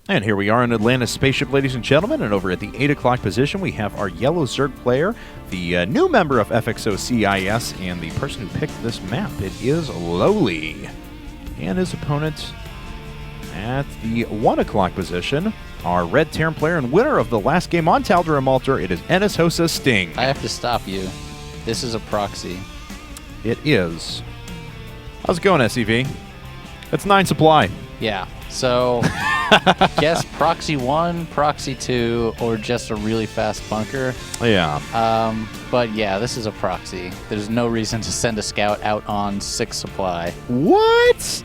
And here we are in Atlantis Spaceship, ladies and gentlemen, and over at the 8 o'clock position, we have our yellow Zerg player, the new member of FXO CIS, and the person who picked this map. It is LoWeLy. And his opponent at the 1 o'clock position, our red Terran player and winner of the last game on Tal'Darim Malter, it is NSHoSeo.Sting. I have to stop you. This is a proxy. It is. How's it going, SEV? That's 9 supply. Yeah, so guess proxy 1, proxy 2, or just a really fast bunker. Yeah. But yeah, this is a proxy. There's no reason to send a scout out on 6 supply. What?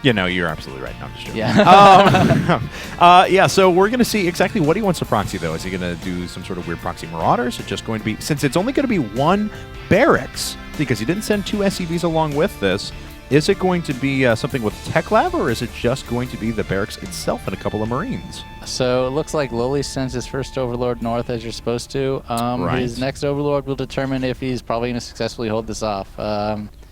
You know, you're absolutely right. No, I'm just joking. Yeah. Yeah, so we're going to see exactly what he wants to proxy, though. Is he going to do some sort of weird proxy marauder? Is it just going to be, since it's only going to be 1 barracks, because he didn't send 2 SCVs along with this, is it going to be something with Tech Lab, or is it just going to be the barracks itself and a couple of Marines? So it looks like LoWeLy sends his first Overlord north as you're supposed to. Right. His next Overlord will determine if he's probably going to successfully hold this off.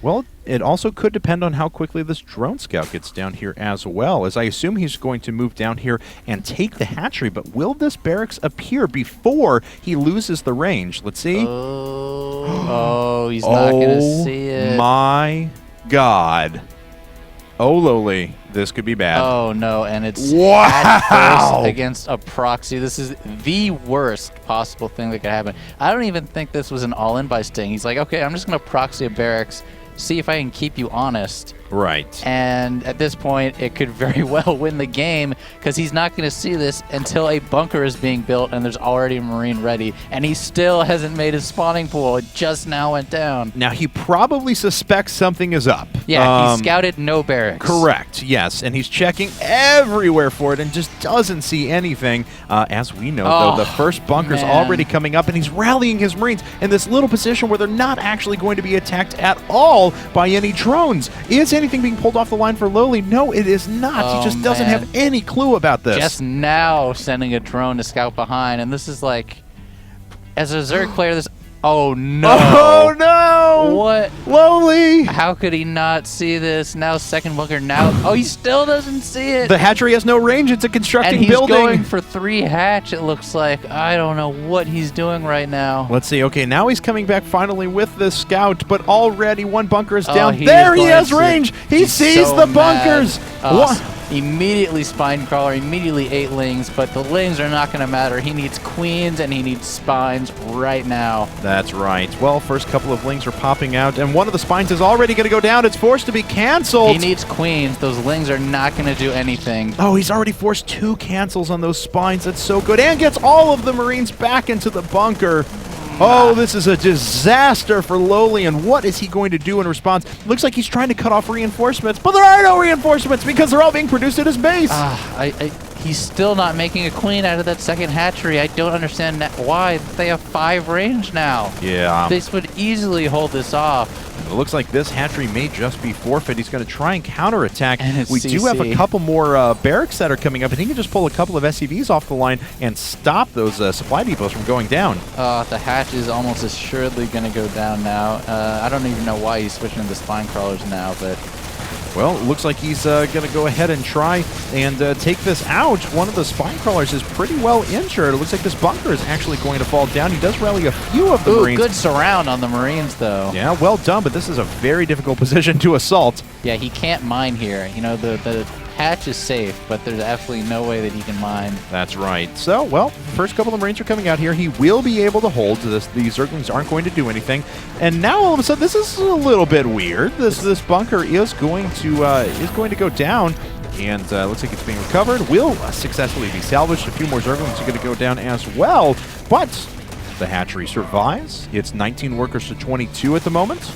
Well, it also could depend on how quickly this drone scout gets down here as well, as I assume he's going to move down here and take the hatchery, but will this barracks appear before he loses the range? Let's see. Oh, he's not going to see it. My God. Oh, LoWeLy, this could be bad. Oh, no, and it's wow. at first against a proxy. This is the worst possible thing that could happen. I don't even think this was an all-in by Sting. He's like, okay, I'm just going to proxy a barracks, see if I can keep you honest. Right. And at this point, it could very well win the game because he's not going to see this until a bunker is being built and there's already a Marine ready. And he still hasn't made his spawning pool. It just now went down. Now, he probably suspects something is up. Yeah, he scouted no barracks. Correct, yes. And he's checking everywhere for it and just doesn't see anything. As we know, though, the first bunker's already coming up, and he's rallying his Marines in this little position where they're not actually going to be attacked at all by any drones. Is anything being pulled off the line for LoWeLy? No, it is not. He just doesn't have any clue about this. Just now sending a drone to scout behind, and this is like, as a Zerg player, this... Oh, no. Oh, no. What? LoWeLy. How could he not see this? Now second bunker. Now... Oh, he still doesn't see it. The hatchery has no range. It's a constructing building. And he's going for 3 hatch, it looks like. I don't know what he's doing right now. Let's see. Okay, now he's coming back finally with the scout, but already 1 bunker is down. He has range. He sees the bunkers. Immediately spine crawler, immediately 8 lings, but the lings are not going to matter. He needs queens and he needs spines right now. That's right. Well, first couple of lings are popping out, and one of the spines is already going to go down. It's forced to be canceled. He needs queens. Those lings are not going to do anything. Oh, he's already forced 2 cancels on those spines. That's so good. And gets all of the Marines back into the bunker. Oh, this is a disaster for LoWeLy, and what is he going to do in response? Looks like he's trying to cut off reinforcements, but there are no reinforcements because they're all being produced at his base. He's still not making a queen out of that second hatchery. I don't understand why. They have 5 range now. Yeah. This would easily hold this off. It looks like this hatchery may just be forfeit. He's going to try and counterattack. And we do have a couple more barracks that are coming up, and he can just pull a couple of SCVs off the line and stop those supply depots from going down. The hatch is almost assuredly going to go down now. I don't even know why he's switching to the spine crawlers now, but... Well, it looks like he's going to go ahead and try and take this out. One of the spine crawlers is pretty well injured. It looks like this bunker is actually going to fall down. He does rally a few of the Marines. Good surround on the Marines, though. Yeah, well done, but this is a very difficult position to assault. Yeah, he can't mine here. You know, the hatch is safe, but there's absolutely no way that he can mine. That's right. So, well, first couple of Marines are coming out here. He will be able to hold. The Zerglings aren't going to do anything. And now, all of a sudden, this is a little bit weird. This bunker is going to go down. And looks like it's being recovered. Will successfully be salvaged. A few more Zerglings are going to go down as well. But the hatchery survives. It's 19 workers to 22 at the moment.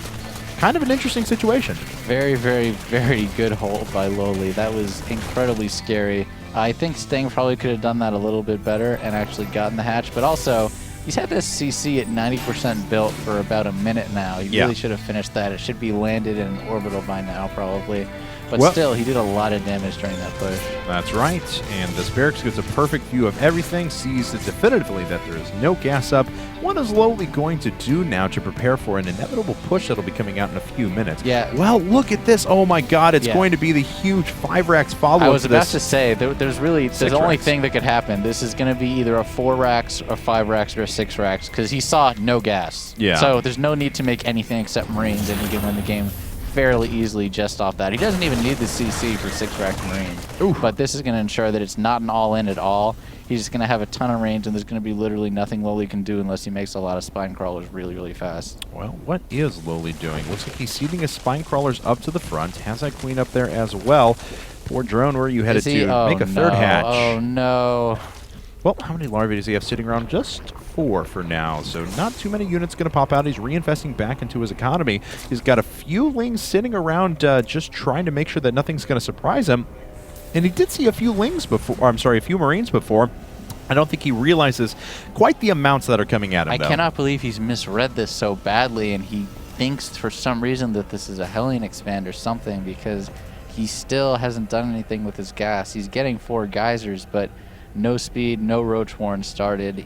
Kind of an interesting situation. Very, very, very good hold by LoWeLy. That was incredibly scary. I think Sting probably could have done that a little bit better and actually gotten the hatch, but also He's had this CC at 90% built for about a minute now. He really should have finished that. It should be landed in orbital by now, probably. But still, he did a lot of damage during that push. That's right. And this barracks gets a perfect view of everything, sees definitively that there is no gas up. What is LoWeLy going to do now to prepare for an inevitable push that'll be coming out in a few minutes? Yeah. Well, look at this. Oh, my God. It's going to be the huge 5 racks follow-up. I was about to say, there's the only racks. thing that could happen. This is going to be either a 4 racks, a 5 racks, or a 6 racks, because he saw no gas. Yeah. So there's no need to make anything except Marines, and he can win the game fairly easily just off that. He doesn't even need the CC for 6 rack Marines. Ooh. But this is going to ensure that it's not an all-in at all. He's just going to have a ton of range, and there's going to be literally nothing LoWeLy can do unless he makes a lot of spine crawlers really, really fast. Well, what is LoWeLy doing? Looks like he's seeding his spine crawlers up to the front. Has that queen up there as well. Poor drone, where are you headed to? Make a third hatch. Oh, no. Well, how many larvae does he have sitting around? Just 4 for now, so not too many units going to pop out. He's reinvesting back into his economy. He's got a few lings sitting around just trying to make sure that nothing's going to surprise him. And he did see a few lings before, or I'm sorry, a few Marines before. I don't think he realizes quite the amounts that are coming at him, I cannot believe he's misread this so badly, and he thinks for some reason that this is a Hellion expand or something, because he still hasn't done anything with his gas. He's getting 4 geysers, but no speed, no roach warren started.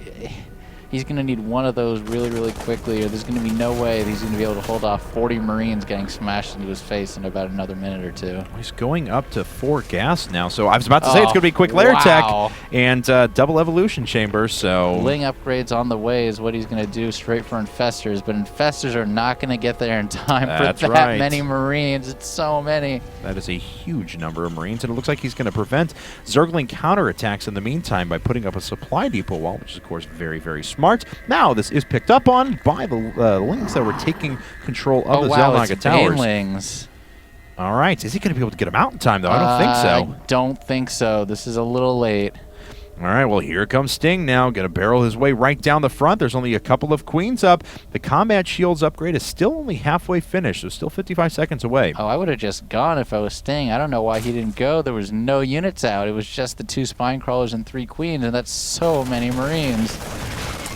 He's going to need one of those really, really quickly, or there's going to be no way that he's going to be able to hold off 40 Marines getting smashed into his face in about another minute or 2. He's going up to 4 gas now, so I was about to say it's going to be quick layer tech and double evolution chamber, so... Ling upgrades on the way is what he's going to do straight for infestors, but infestors are not going to get there in time for that many Marines. It's so many. That is a huge number of Marines, and it looks like he's going to prevent Zergling counterattacks in the meantime by putting up a supply depot wall, which is, of course, very, very smart. Now, this is picked up on by the Lings that were taking control of the Xel'Naga towers. Banelings. All right. Is he going to be able to get them out in time, though? I don't think so. I don't think so. This is a little late. All right, well, here comes Sting now. Going to barrel his way right down the front. There's only a couple of queens up. The combat shields upgrade is still only halfway finished, so still 55 seconds away. Oh, I would have just gone if I was Sting. I don't know why he didn't go. There was no units out. It was just the 2 spine crawlers and 3 queens, and that's so many Marines.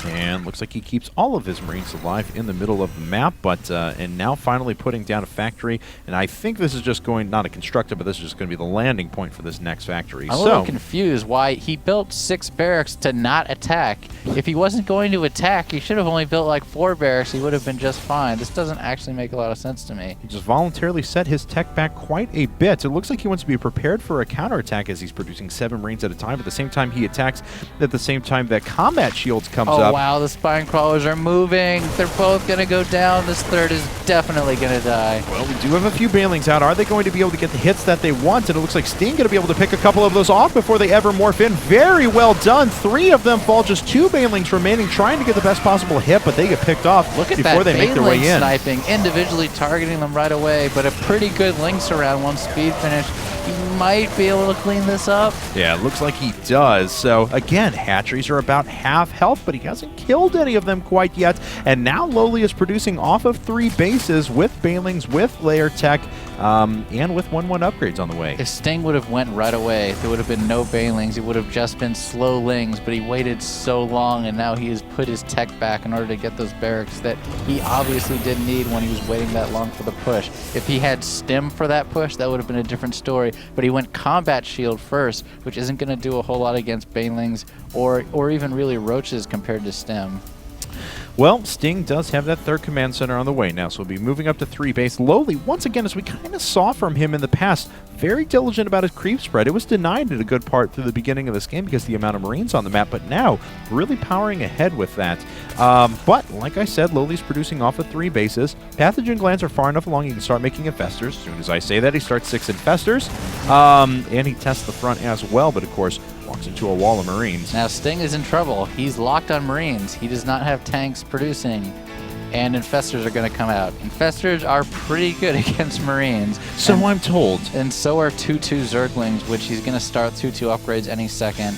And looks like he keeps all of his Marines alive in the middle of the map, but and now finally putting down a factory. And I think this is just going, not a constructor, but this is just going to be the landing point for this next factory. I'm a little confused why he built 6 barracks to not attack. If he wasn't going to attack, he should have only built like 4 barracks. He would have been just fine. This doesn't actually make a lot of sense to me. He just voluntarily set his tech back quite a bit. It looks like he wants to be prepared for a counterattack as he's producing 7 Marines at a time. At the same time, he attacks. At the same time, that combat shields comes up. Oh, wow, the spine crawlers are moving. They're both going to go down. This third is definitely going to die. Well, we do have a few Banelings out. Are they going to be able to get the hits that they want? And it looks like Sting going to be able to pick a couple of those off before they ever morph in. Very well done. 3 of them fall. Just 2 Banelings remaining, trying to get the best possible hit, but they get picked off before they make their way in. Sniping, individually targeting them right away, but a pretty good links around one speed finish. He might be able to clean this up. Yeah, it looks like he does. So, again, hatcheries are about half health, but he hasn't killed any of them quite yet. And now LoWeLy is producing off of 3 bases with Banelings, with layer tech, and with 1-1 upgrades on the way. If Sting would have went right away, there would have been no Banelings. It would have just been slow lings, but he waited so long, and now he has put his tech back in order to get those barracks that he obviously didn't need when he was waiting that long for the push. If he had stim for that push, that would have been a different story, but he went combat shield first, which isn't going to do a whole lot against Banelings or even really roaches compared to stim. Well, Sting does have that 3rd command center on the way now, so we'll be moving up to 3 base. LoWeLy, once again, as we kind of saw from him in the past, very diligent about his creep spread. It was denied at a good part through the beginning of this game because of the amount of Marines on the map, but now really powering ahead with that. But, like I said, LoWeLy's producing off of 3 bases. Pathogen glands are far enough along, he can start making infestors. As soon as I say that, he starts 6 infestors, and he tests the front as well, but of course, walks into a wall of Marines. Now Sting is in trouble. He's locked on Marines. He does not have tanks producing, and infestors are going to come out. Infestors are pretty good against Marines. So I'm told. And so are 2-2 Zerglings, which he's going to start 2-2 upgrades any second.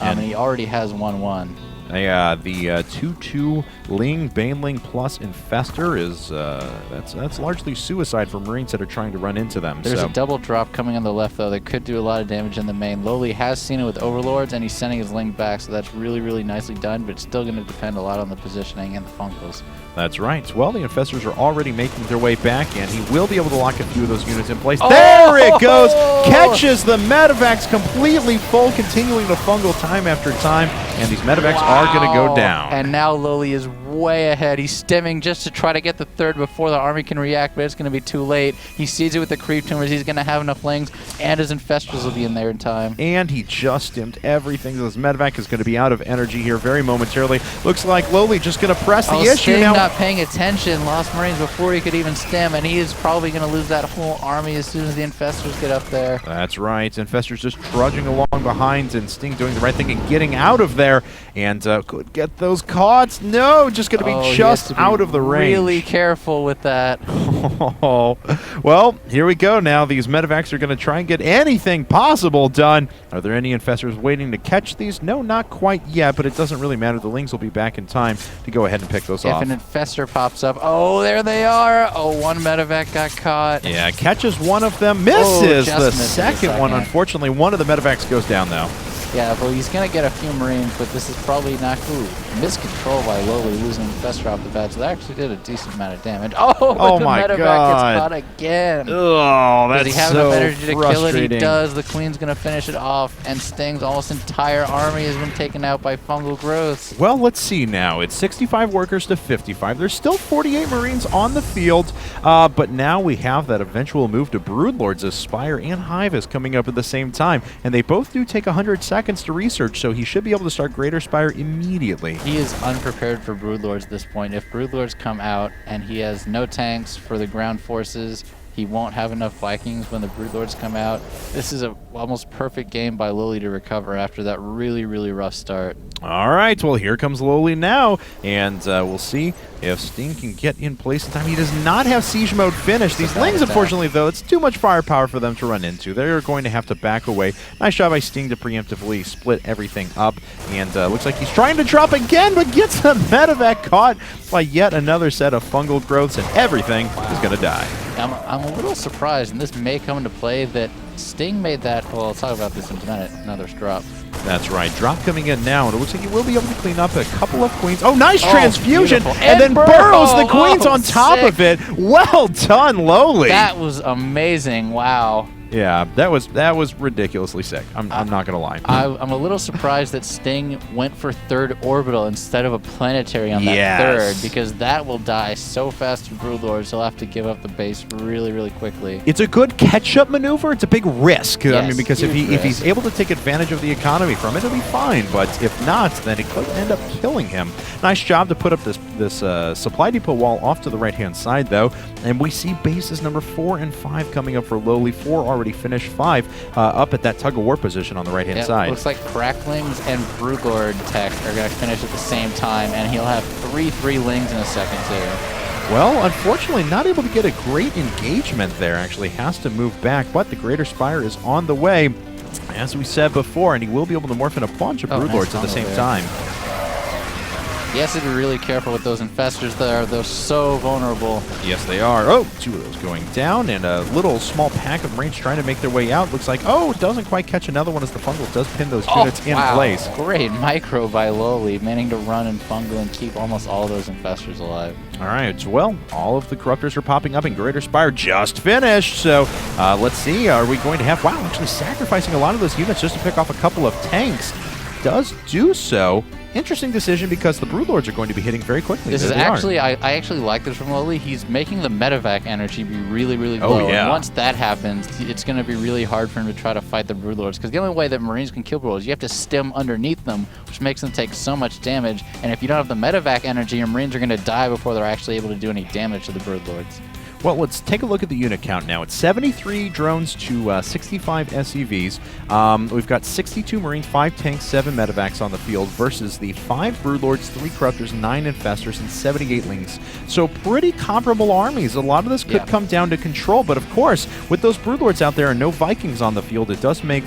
And he already has 1-1. The 2-2 Ling, Baneling plus Infestor is that's largely suicide for Marines that are trying to run into them. There's a double drop coming on the left, though, that could do a lot of damage in the main. LoWeLy has seen it with Overlords, and he's sending his Ling back, so that's really, really nicely done, but it's still going to depend a lot on the positioning and the fungals. That's right. Well, the Infestors are already making their way back, and he will be able to lock a few of those units in place. Oh! There it goes! Catches the Medivacs completely full, continuing to fungal time after time, and these Medivacs are going to go down. And now LoWeLy is way ahead. He's stimming just to try to get the third before the army can react, but it's going to be too late. He sees it with the creep tumors. He's going to have enough Lings, and his Infestors will be in there in time. And he just stimmed everything. This Medivac is going to be out of energy here very momentarily. Looks like LoWeLy just going to press the issue Sting now. Not paying attention, lost Marines before he could even stem, and he is probably going to lose that whole army as soon as the Infestors get up there. That's right. Infestors just trudging along behind, and Sting doing the right thing and getting out of there, and could get those caught. No, just going to be just out of the range. Really careful with that. Well, here we go now. These Medivacs are going to try and get anything possible done. Are there any Infestors waiting to catch these? No, not quite yet, but it doesn't really matter. The Lings will be back in time to go ahead and pick those off. If an Infestor pops up, oh, there they are. Oh, one Medivac got caught. Yeah, catches one of them, misses the misses second one. Unfortunately, one of the Medivacs goes down, though. Yeah, well, he's going to get a few Marines, but this is probably not miscontrol by LoWeLy losing Infestor off the bat, so that actually did a decent amount of damage. Oh, the my Medivac God. gets caught again. Oh, that's Does he have so enough energy to kill it? He frustrating. does. The Queen's going to finish it off, and Sting's almost entire army has been taken out by fungal growths. Well, let's see now. It's 65 workers to 55. There's still 48 Marines on the field, but now we have that eventual move to Broodlords as Spire and Hive is coming up at the same time, and they both do take 100 seconds to research, so he should be able to start Greater Spire immediately. He is unprepared for Broodlords at this point. If Broodlords come out and he has no tanks for the ground forces, he won't have enough Vikings when the Broodlords come out. This is a almost perfect game by LoWeLy to recover after that really, really rough start. All right, well, here comes LoWeLy now, and we'll see if Sting can get in place in time. He does not have Siege Mode finished. These Lings, unfortunately, though, it's too much firepower for them to run into. They're going to have to back away. Nice job by Sting to preemptively split everything up, and looks like he's trying to drop again, but gets the Medivac caught by yet another set of fungal growths, and everything is going to die. I'm a little surprised, and this may come into play, that Sting made that. Well, I'll talk about this in a minute. Another drop. That's right. Drop coming in now, and it looks like he will be able to clean up a couple of Queens. Oh, nice transfusion! Beautiful. And then burrows the Oh, Queens on top of it. Well done, LoWeLy. That was amazing. Wow. Yeah, that was ridiculously sick. I'm not gonna lie. I'm a little surprised that Sting went for third orbital instead of a planetary on that third, because that will die so fast to Broodlords. He'll have to give up the base really, really quickly. It's a good catch-up maneuver. It's a big risk. I mean, because if huge he's able to take advantage of the economy from it, it'll be fine. But if not, then it could end up killing him. Nice job to put up this supply depot wall off to the right-hand side, though, and we see bases number 4 and 5 coming up for LoWeLy. 4 already finished, 5 up at that tug-of-war position on the right-hand side. Looks like Cracklings and Broodlord tech are going to finish at the same time, and he'll have 3 Lings in a second, too. Well, unfortunately, not able to get a great engagement there. Actually has to move back, but the Greater Spire is on the way, as we said before, and he will be able to morph in a bunch of Broodlords at the same time. He has to be really careful with those Infestors there. They're so vulnerable. Yes, they are. Oh, 2 of those going down, and a little small pack of Marines trying to make their way out. Looks like, it doesn't quite catch another one as the fungal does pin those units in place. Great micro by LoWeLy, managing to run and fungal and keep almost all those Infestors alive. All right, well, all of the Corruptors are popping up, and Greater Spire just finished. So let's see, are we going to have, actually sacrificing a lot of those units just to pick off a couple of tanks. Does do so. Interesting decision, because the Broodlords are going to be hitting very quickly. This is actually, I actually like this from LoWeLy. He's making the Medivac energy be really, really low. Oh, yeah. And once that happens, it's going to be really hard for him to try to fight the Broodlords, because the only way that Marines can kill Broodlords, you have to stem underneath them, which makes them take so much damage. And if you don't have the Medivac energy, your Marines are going to die before they're actually able to do any damage to the Broodlords. Well, let's take a look at the unit count now. It's 73 drones to 65 SEVs. We've got 62 Marines, 5 tanks, 7 Medivacs on the field versus the majority, 5 Broodlords, 3 Corruptors, 9 Infestors, and 78 Lings. So pretty comparable armies. A lot of this could come down to control, but of course, with those Broodlords out there and no Vikings on the field, it does make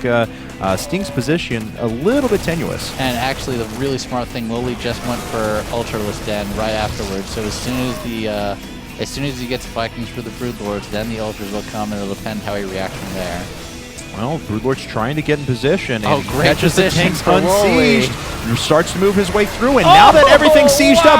Sting's position a little bit tenuous. And actually, the really smart thing, LoWeLy just went for Ultralisk Den right afterwards. So as soon as he gets Vikings for the Broodlords, then the Ultras will come, and it'll depend how he reacts from there. Well, Broodlord's trying to get in position, and he great catches the position tanks for unsieged. He starts to move his way through, and now that everything's sieged up,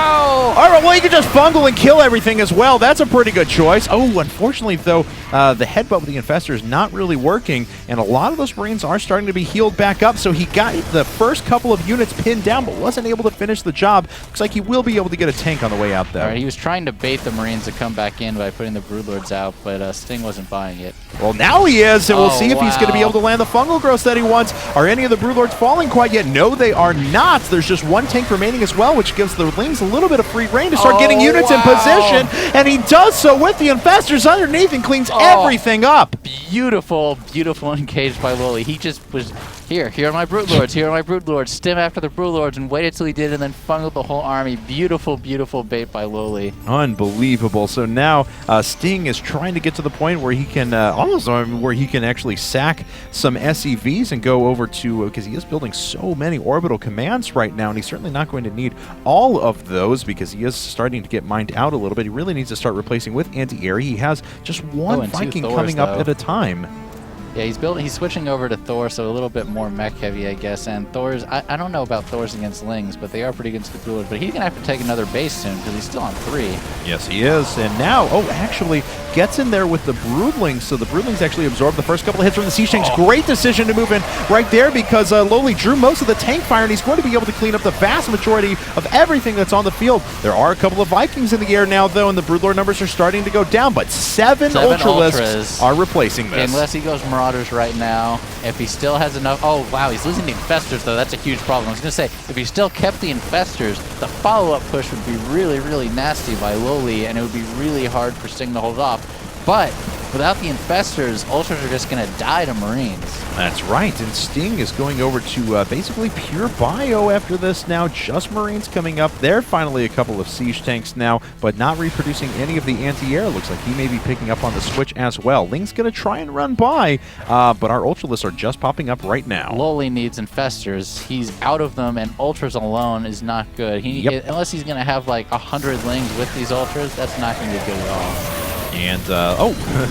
all right, well, he can just fungal and kill everything as well. That's a pretty good choice. Oh, unfortunately, though, the headbutt with the Infestor is not really working, and a lot of those Marines are starting to be healed back up, so he got the first couple of units pinned down, but wasn't able to finish the job. Looks like he will be able to get a tank on the way out, though. All right, he was trying to bait the Marines to come back in by putting the Broodlords out, but Sting wasn't buying it. Well, now he is, and we'll see if he's going to be able to land the fungal growth that he wants. Are any of the Broodlords falling quite yet? No, they are not. There's just one tank remaining as well, which gives the Lings a little bit of free reign to start getting units in position, and he does so with the Infestors underneath and cleans everything up. Beautiful, beautiful engaged by LoWeLy. He just was, here are my Broodlords, here are my Broodlords, stim after the Broodlords, and waited till he did, and then fungled the whole army. Beautiful, beautiful bait by LoWeLy. Unbelievable. So now Sting is trying to get to the point where he can where he can actually sack some SEVs and go over to, because he is building so many orbital commands right now, and he's certainly not going to need all of those because he is starting to get mined out a little bit. He really needs to start replacing with anti-air. He has just one Viking coming up at a time. Yeah, he's switching over to Thor, so a little bit more mech heavy, I guess. And Thor's, I don't know about Thor's against Lings, but they are pretty against the Broodlords. But he's going to have to take another base soon because he's still on 3. Yes, he is. And now, actually gets in there with the Broodlings. So the Broodlings actually absorb the first couple of hits from the Siege Tanks. Great decision to move in right there because LoWeLy drew most of the tank fire, and he's going to be able to clean up the vast majority of everything that's on the field. There are a couple of Vikings in the air now, though, and the Broodlord numbers are starting to go down, but 7 Ultralisks are replacing this. Unless he goes Marauders right now. If he still has enough... Oh, wow, he's losing the Infestors, though. That's a huge problem. I was going to say, if he still kept the Infestors, the follow-up push would be really, really nasty by LoWeLy, and it would be really hard for Sting to hold off. But without the Infestors, Ultras are just going to die to Marines. That's right, and Sting is going over to basically pure bio after this now. Just Marines coming up. They're finally a couple of siege tanks now, but not reproducing any of the anti-air. Looks like he may be picking up on the switch as well. Ling's going to try and run by, but our Ultralisks are just popping up right now. LoWeLy needs Infestors. He's out of them, and Ultras alone is not good. Unless he's going to have like 100 Lings with these Ultras, that's not going to be good at all. And,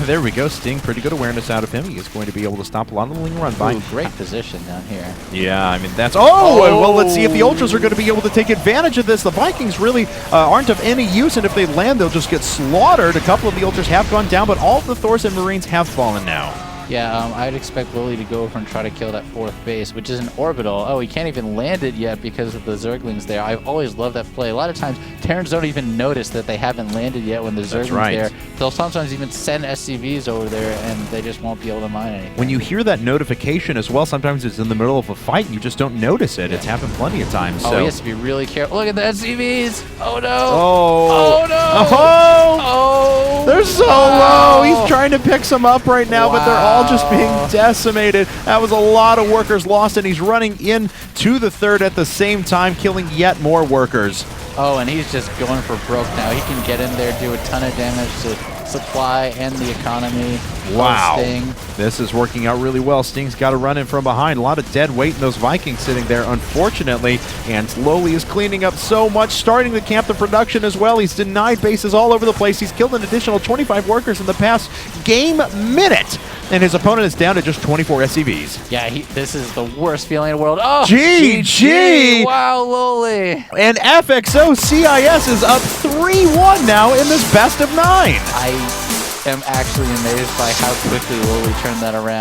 there we go. Sting, pretty good awareness out of him. He is going to be able to stop a lot of the Ling run by. Ooh, great position down here. Yeah, I mean, that's... Well, let's see if the Ultras are going to be able to take advantage of this. The Vikings really aren't of any use, and if they land, they'll just get slaughtered. A couple of the Ultras have gone down, but all of the Thors and Marines have fallen now. Yeah, I'd expect LoWeLy to go over and try to kill that 4th base, which is an orbital. Oh, he can't even land it yet because of the Zerglings there. I've always loved that play. A lot of times, Terrans don't even notice that they haven't landed yet when the Zerglings there. They'll sometimes even send SCVs over there, and they just won't be able to mine anything. When you hear that notification as well, sometimes it's in the middle of a fight, and you just don't notice it. Yeah. It's happened plenty of times. Oh, he has to be really careful. Look at the SCVs! Oh, no! Oh no! Oh! They're so low! He's trying to pick some up right now, but they're all just being decimated. That was a lot of workers lost, and he's running in to the 3rd at the same time, killing yet more workers. Oh, and he's just going for broke now. He can get in there, do a ton of damage to supply and the economy. Wow. Sting. This is working out really well. Sting's got to run in from behind. A lot of dead weight in those Vikings sitting there, unfortunately. And LoWeLy is cleaning up so much, starting to camp the production as well. He's denied bases all over the place. He's killed an additional 25 workers in the past game minute. And his opponent is down to just 24 SCVs. Yeah, this is the worst feeling in the world. Oh, GG! Wow, LoWeLy. And FXO CIS is up 3-1 now in this best of 9. I am actually amazed by how quickly LoWeLy turned that around.